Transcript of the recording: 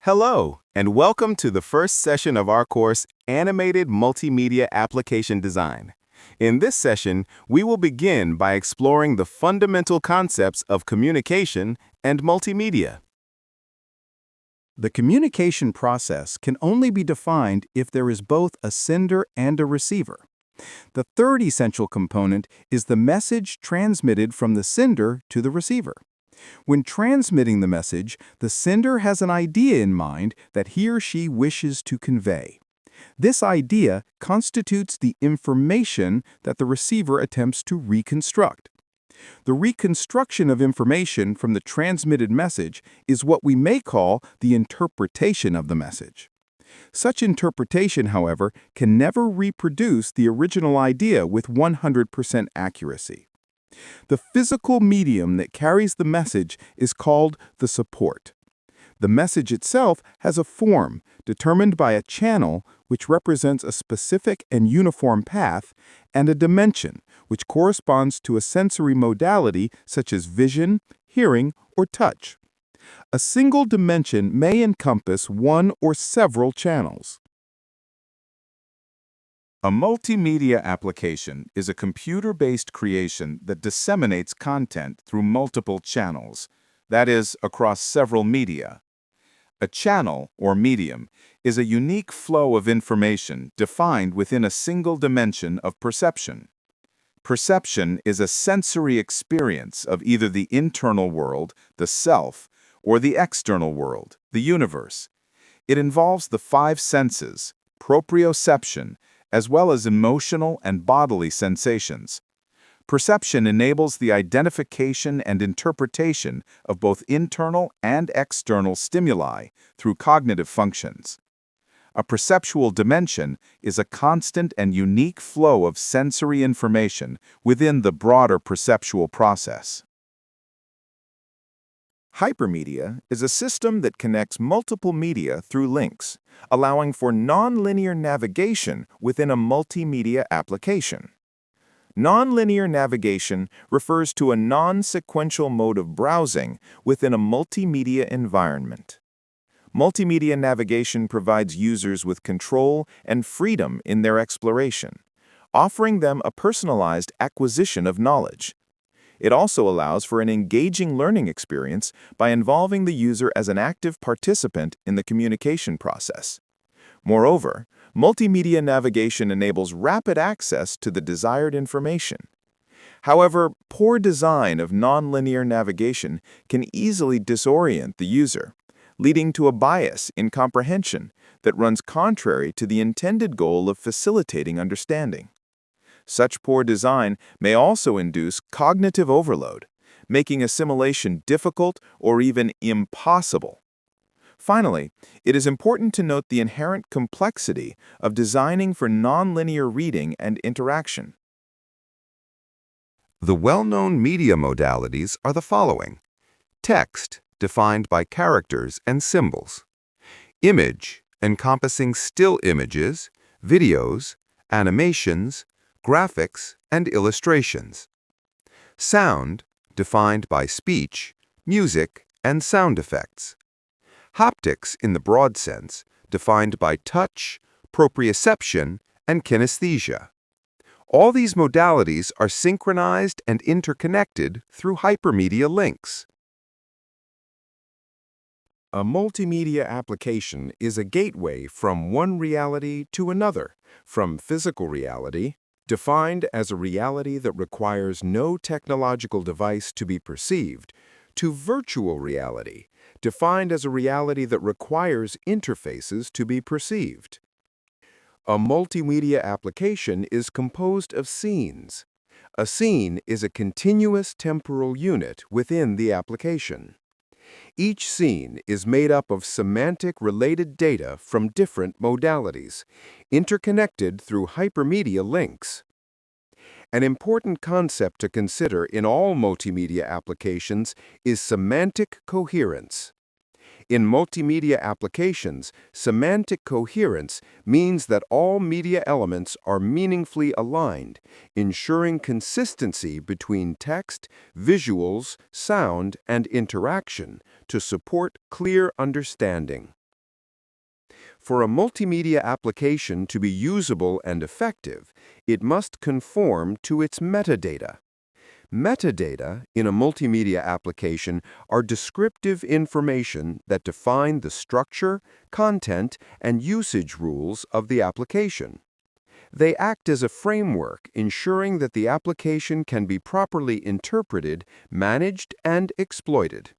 Hello, and welcome to the first session of our course, Animated Multimedia Application Design. In this session, we will begin by exploring the fundamental concepts of communication and multimedia. The communication process can only be defined if there is both a sender and a receiver. The third essential component is the message transmitted from the sender to the receiver. When transmitting the message, the sender has an idea in mind that he or she wishes to convey. This idea constitutes the information that the receiver attempts to reconstruct. The reconstruction of information from the transmitted message is what we may call the interpretation of the message. Such interpretation, however, can never reproduce the original idea with 100% accuracy. The physical medium that carries the message is called the support. The message itself has a form determined by a channel, which represents a specific and uniform path, and a dimension, which corresponds to a sensory modality such as vision, hearing, or touch. A single dimension may encompass one or several channels. A multimedia application is a computer-based creation that disseminates content through multiple channels, that is, across several media. A channel, or medium, is a unique flow of information defined within a single dimension of perception. Perception is a sensory experience of either the internal world, the self, or the external world, the universe. It involves the five senses, proprioception, as well as emotional and bodily sensations. Perception enables the identification and interpretation of both internal and external stimuli through cognitive functions. A perceptual dimension is a constant and unique flow of sensory information within the broader perceptual process. Hypermedia is a system that connects multiple media through links, allowing for nonlinear navigation within a multimedia application. Nonlinear navigation refers to a non-sequential mode of browsing within a multimedia environment. Multimedia navigation provides users with control and freedom in their exploration, offering them a personalized acquisition of knowledge. It also allows for an engaging learning experience by involving the user as an active participant in the communication process. Moreover, multimedia navigation enables rapid access to the desired information. However, poor design of nonlinear navigation can easily disorient the user, leading to a bias in comprehension that runs contrary to the intended goal of facilitating understanding. Such poor design may also induce cognitive overload, making assimilation difficult or even impossible. Finally, it is important to note the inherent complexity of designing for nonlinear reading and interaction. The well-known media modalities are the following: text, defined by characters and symbols; image, encompassing still images, videos, animations, graphics, and illustrations; sound, defined by speech, music, and sound effects; haptics in the broad sense, defined by touch, proprioception, and kinesthesia. All these modalities are synchronized and interconnected through hypermedia links. A multimedia application is a gateway from one reality to another, from physical reality, defined as a reality that requires no technological device to be perceived, to virtual reality, defined as a reality that requires interfaces to be perceived. A multimedia application is composed of scenes. A scene is a continuous temporal unit within the application. Each scene is made up of semantic-related data from different modalities, interconnected through hypermedia links. An important concept to consider in all multimedia applications is semantic coherence. In multimedia applications, semantic coherence means that all media elements are meaningfully aligned, ensuring consistency between text, visuals, sound, and interaction to support clear understanding. For a multimedia application to be usable and effective, it must conform to its metadata. Metadata in a multimedia application are descriptive information that define the structure, content, and usage rules of the application. They act as a framework, ensuring that the application can be properly interpreted, managed, and exploited.